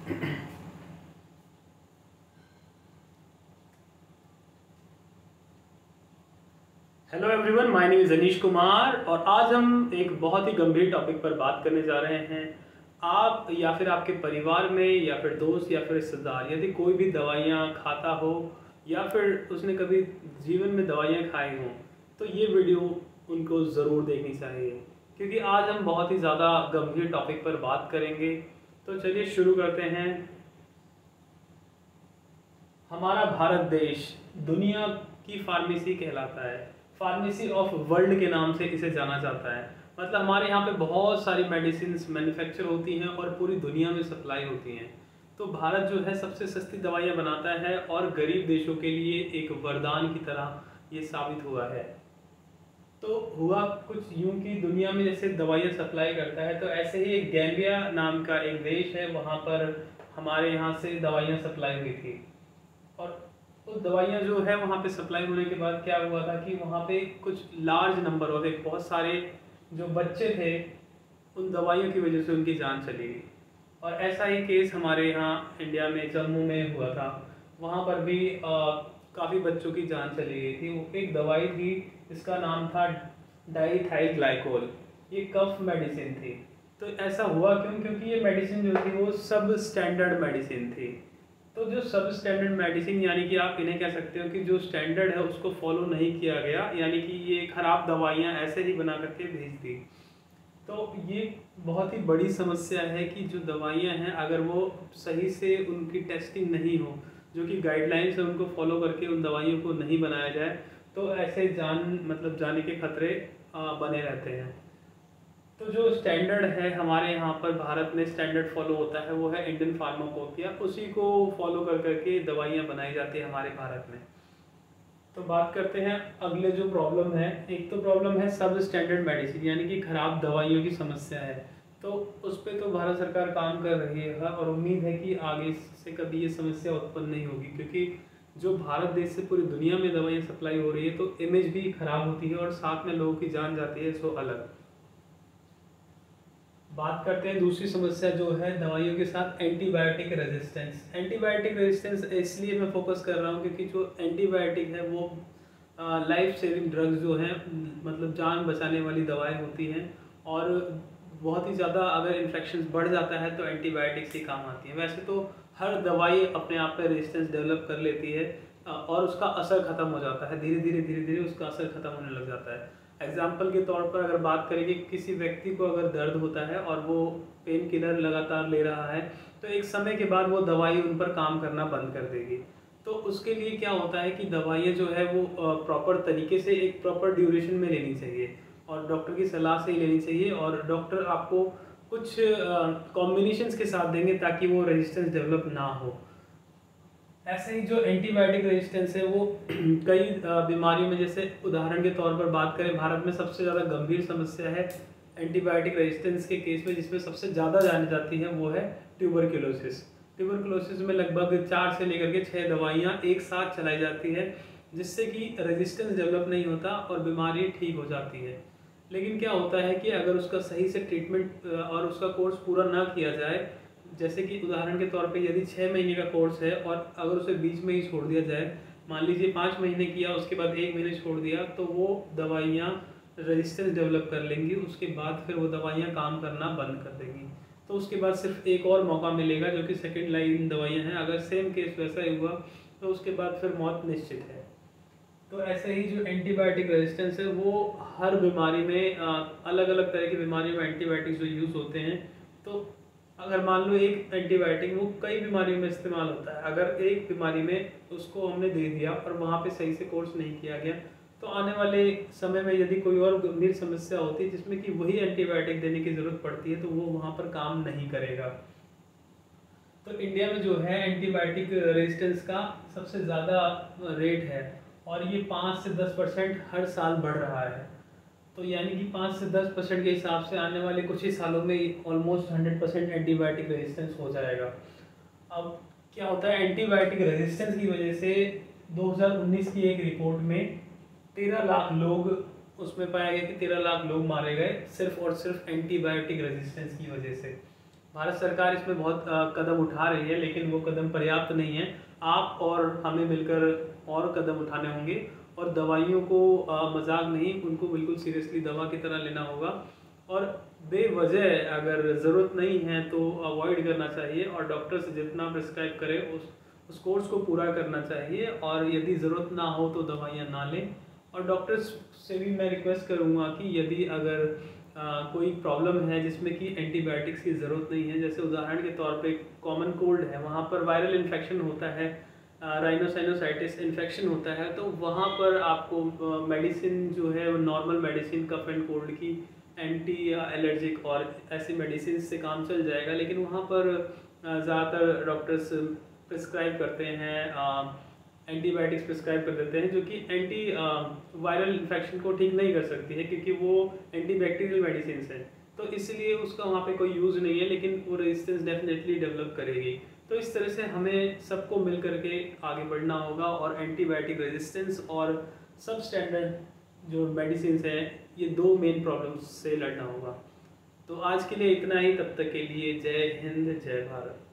Hello everyone, my name is Anish Kumar और आज हम एक बहुत ही गंभीर टॉपिक पर बात करने जा रहे हैं। आप या फिर आपके परिवार में या फिर दोस्त या फिर रिश्तेदार यदि कोई भी दवाइयाँ खाता हो या फिर उसने कभी जीवन में दवाइयाँ खाई हों तो ये वीडियो उनको ज़रूर देखनी चाहिए, क्योंकि आज हम बहुत ही ज़्यादा गंभीर टॉपिक पर बात करेंगे। तो चलिए शुरू करते हैं। हमारा भारत देश दुनिया की फार्मेसी कहलाता है। फार्मेसी ऑफ वर्ल्ड के नाम से इसे जाना जाता है। मतलब हमारे यहाँ पे बहुत सारी मेडिसिन मैन्युफैक्चर होती हैं और पूरी दुनिया में सप्लाई होती हैं। तो भारत जो है सबसे सस्ती दवाइयाँ बनाता है और गरीब देशों के लिए एक वरदान की तरह ये साबित हुआ है। तो हुआ कुछ यूं कि दुनिया में जैसे दवाइयाँ सप्लाई करता है, तो ऐसे ही एक गैम्बिया नाम का एक देश है, वहाँ पर हमारे यहाँ से दवाइयाँ सप्लाई हुई थी। और वो दवाइयाँ जो है वहाँ पे सप्लाई होने के बाद क्या हुआ था कि वहाँ पे कुछ लार्ज नंबर ऑफ बहुत सारे जो बच्चे थे उन दवाइयों की वजह से उनकी जान चली गई। और ऐसा ही केस हमारे यहाँ इंडिया में जम्मू में हुआ था। वहाँ पर भी काफ़ी बच्चों की जान चली गई थी। वो एक दवाई थी जिसका नाम था डाईथाइग्लाइकोल। ये कफ मेडिसिन थी। तो ऐसा हुआ क्यों? क्योंकि ये मेडिसिन जो थी वो सब स्टैंडर्ड मेडिसिन थी। तो जो सब स्टैंडर्ड मेडिसिन यानी कि आप इन्हें कह सकते हो कि जो स्टैंडर्ड है उसको फॉलो नहीं किया गया, यानी कि ये खराब दवाइयाँ ऐसे ही बना करके भेज दी। तो ये बहुत ही बड़ी समस्या है कि जो दवाइयाँ हैं अगर वो सही से उनकी टेस्टिंग नहीं हो, जो कि गाइडलाइंस है उनको फॉलो करके उन दवाइयों को नहीं बनाया जाए, तो ऐसे जाने के खतरे बने रहते हैं। तो जो स्टैंडर्ड है हमारे यहाँ पर भारत में स्टैंडर्ड फॉलो होता है वो है इंडियन फार्माकोपिया। उसी को फॉलो कर करके दवाइयाँ बनाई जाती है हमारे भारत में। तो बात करते हैं अगले जो प्रॉब्लम है। एक तो प्रॉब्लम है सब स्टैंडर्ड मेडिसिन, यानी कि खराब दवाइयों की समस्या है। तो उस पर तो भारत सरकार काम कर रही है और उम्मीद है कि आगे से कभी ये समस्या उत्पन्न नहीं होगी, क्योंकि जो भारत देश से पूरी दुनिया में दवाइयाँ सप्लाई हो रही है तो इमेज भी खराब होती है और साथ में लोगों की जान जाती है, सो अलग। बात करते हैं दूसरी समस्या जो है दवाइयों के साथ एंटीबायोटिक रेजिस्टेंस। एंटीबायोटिक रेजिस्टेंस इसलिए मैं फोकस कर रहा हूँ क्योंकि जो एंटीबायोटिक है वो लाइफ सेविंग ड्रग्स जो हैं, मतलब जान बचाने वाली दवाएं होती हैं। और बहुत ही ज़्यादा अगर इन्फेक्शन बढ़ जाता है तो एंटीबायोटिक्स ही काम आती हैं। वैसे तो हर दवाई अपने आप पे रेजिस्टेंस डेवलप कर लेती है और उसका असर ख़त्म हो जाता है, धीरे धीरे उसका असर ख़त्म होने लग जाता है। एग्जाम्पल के तौर पर अगर बात करें कि किसी व्यक्ति को अगर दर्द होता है और वो पेन किलर लगातार ले रहा है, तो एक समय के बाद वो दवाई उन पर काम करना बंद कर देगी। तो उसके लिए क्या होता है कि दवाइयाँ जो है वो प्रॉपर तरीके से एक प्रॉपर ड्यूरेशन में लेनी चाहिए और डॉक्टर की सलाह से ही लेनी चाहिए। और डॉक्टर आपको कुछ कॉम्बिनेशंस के साथ देंगे ताकि वो रेजिस्टेंस डेवलप ना हो। ऐसे ही जो एंटीबायोटिक रेजिस्टेंस है वो कई बीमारियों में, जैसे उदाहरण के तौर पर बात करें, भारत में सबसे ज़्यादा गंभीर समस्या है एंटीबायोटिक रेजिस्टेंस के केस में, जिसमें सबसे ज़्यादा जानी जाती है वो है ट्यूबरक्लोसिस। ट्यूबरक्लोसिस में लगभग 4 से लेकर के 6 दवाइयाँ एक साथ चलाई जाती है, जिससे कि रेजिस्टेंस डेवलप नहीं होता और बीमारी ठीक हो जाती है। लेकिन क्या होता है कि अगर उसका सही से ट्रीटमेंट और उसका कोर्स पूरा ना किया जाए, जैसे कि उदाहरण के तौर पे यदि 6 महीने का कोर्स है और अगर उसे बीच में ही छोड़ दिया जाए, मान लीजिए 5 महीने किया उसके बाद 1 महीने छोड़ दिया, तो वो दवाइयाँ रेजिस्टेंस डेवलप कर लेंगी। उसके बाद फिर वो दवाइयाँ काम करना बंद कर देंगी। तो उसके बाद सिर्फ एक और मौका मिलेगा जो कि सेकेंड लाइन दवाइयाँ हैं। अगर सेम केस वैसा ही हुआ तो उसके बाद फिर मौत निश्चित है। तो ऐसे ही जो एंटीबायोटिक रेजिस्टेंस है वो हर बीमारी में अलग अलग तरह की बीमारियों में एंटीबायोटिक्स जो यूज़ होते हैं। तो अगर मान लो एक एंटीबायोटिक वो कई बीमारियों में इस्तेमाल होता है, अगर एक बीमारी में उसको हमने दे दिया और वहाँ पे सही से कोर्स नहीं किया गया, तो आने वाले समय में यदि कोई और गंभीर समस्या होती है जिसमें कि वही एंटीबायोटिक देने की ज़रूरत पड़ती है, तो वो वहाँ पर काम नहीं करेगा। तो इंडिया में जो है एंटीबायोटिक रेजिस्टेंस का सबसे ज़्यादा रेट है और ये 5 से 10% हर साल बढ़ रहा है। तो यानी कि 5 से 10% के हिसाब से आने वाले कुछ ही सालों में ऑलमोस्ट 100% एंटीबायोटिक रेजिस्टेंस हो जाएगा। अब क्या होता है, एंटीबायोटिक रेजिस्टेंस की वजह से 2019 की एक रिपोर्ट में 13 लाख लोग, उसमें पाया गया कि 13 लाख लोग मारे गए सिर्फ और सिर्फ एंटीबायोटिक रेजिस्टेंस की वजह से। भारत सरकार इसमें बहुत कदम उठा रही है, लेकिन वो कदम पर्याप्त नहीं है। आप और हमें मिलकर और कदम उठाने होंगे, और दवाइयों को मजाक नहीं, उनको बिल्कुल सीरियसली दवा की तरह लेना होगा। और बेवजह अगर ज़रूरत नहीं है तो अवॉइड करना चाहिए, और डॉक्टर से जितना प्रिस्क्राइब करे उस कोर्स को पूरा करना चाहिए। और यदि ज़रूरत ना हो तो दवाइयाँ ना लें। और डॉक्टर्स से भी मैं रिक्वेस्ट करूँगा कि यदि अगर कोई प्रॉब्लम है जिसमें कि एंटीबायोटिक्स की ज़रूरत नहीं है, जैसे उदाहरण के तौर पे कॉमन कोल्ड है, वहाँ पर वायरल इन्फेक्शन होता है, राइनोसाइनोसाइटिस इन्फेक्शन होता है, तो वहाँ पर आपको मेडिसिन जो है वो normal medicine cough and cold की एंटी एलर्जिक और ऐसी मेडिसिन से काम चल जाएगा। लेकिन वहाँ पर ज़्यादातर डॉक्टर्स प्रिस्क्राइब करते हैं, एंटीबायोटिक्स प्रिस्क्राइब कर देते हैं, जो कि एंटी वायरल इन्फेक्शन को ठीक नहीं कर सकती है, क्योंकि वो एंटीबैक्टीरियल मेडिसिन है। तो इसलिए उसका वहाँ पे कोई यूज़ नहीं है, लेकिन वो रेजिस्टेंस डेफिनेटली डेवलप करेगी। तो इस तरह से हमें सबको मिल करके आगे बढ़ना होगा, और एंटीबायोटिक रेजिस्टेंस और सब स्टैंडर्ड जो मेडिसिन है, ये दो मेन प्रॉब्लम्स से लड़ना होगा। तो आज के लिए इतना ही, तब तक के लिए जय हिंद, जय भारत।